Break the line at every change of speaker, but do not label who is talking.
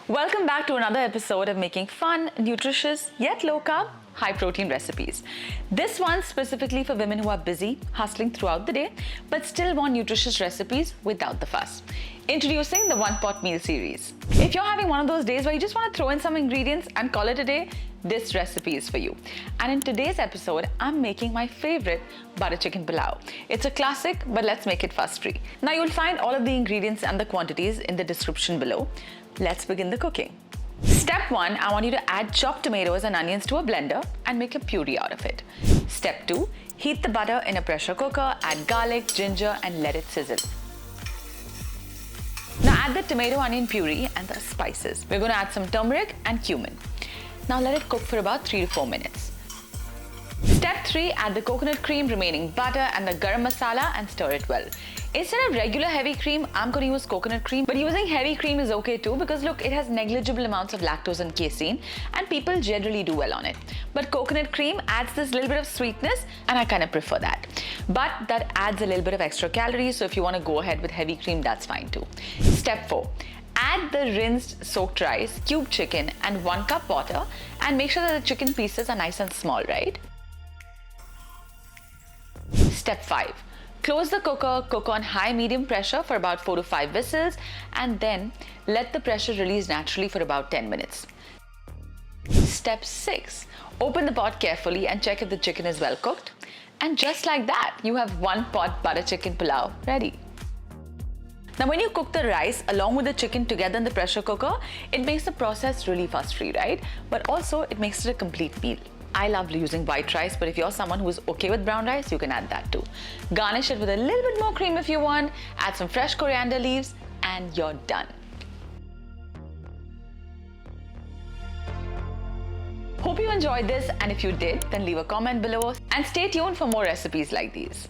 Welcome back to another episode of making fun, nutritious, yet low-carb, high-protein recipes. This one's specifically for women who are busy, hustling throughout the day, but still want nutritious recipes without the fuss. Introducing the One Pot Meal series. If you're having one of those days where you just want to throw in some ingredients and call it a day, this recipe is for you. And in today's episode, I'm making my favorite butter chicken pulao. It's a classic, but let's make it fuss-free. Now you'll find all of the ingredients and the quantities in the description below. Let's begin the cooking. Step 1, I want you to add chopped tomatoes and onions to a blender and make a puree out of it. Step 2, heat the butter in a pressure cooker, add garlic, ginger, and let it sizzle. Now add the tomato onion puree and the spices. We're going to add some turmeric and cumin. Now let it cook for about 3 to 4 minutes. Step 3, add the coconut cream, remaining butter, and the garam masala and stir it well. Instead of regular heavy cream, I'm going to use coconut cream, but using heavy cream is okay too because look, it has negligible amounts of lactose and casein and people generally do well on it. But coconut cream adds this little bit of sweetness and I kind of prefer that. But that adds a little bit of extra calories, so if you want to go ahead with heavy cream, that's fine too. Step 4. Add the rinsed soaked rice, cubed chicken and 1 cup water and make sure that the chicken pieces are nice and small, right? Step 5. Close the cooker, cook on high-medium pressure for about 4 to 5 whistles and then let the pressure release naturally for about 10 minutes. Step 6. Open the pot carefully and check if the chicken is well cooked. And just like that, you have 1 pot butter chicken pulao ready. Now when you cook the rice along with the chicken together in the pressure cooker, it makes the process really fuss-free, right? But also it makes it a complete meal. I love using white rice, but if you're someone who's okay with brown rice, you can add that too. Garnish it with a little bit more cream if you want, add some fresh coriander leaves, and you're done. Hope you enjoyed this, and if you did, then leave a comment below and stay tuned for more recipes like these.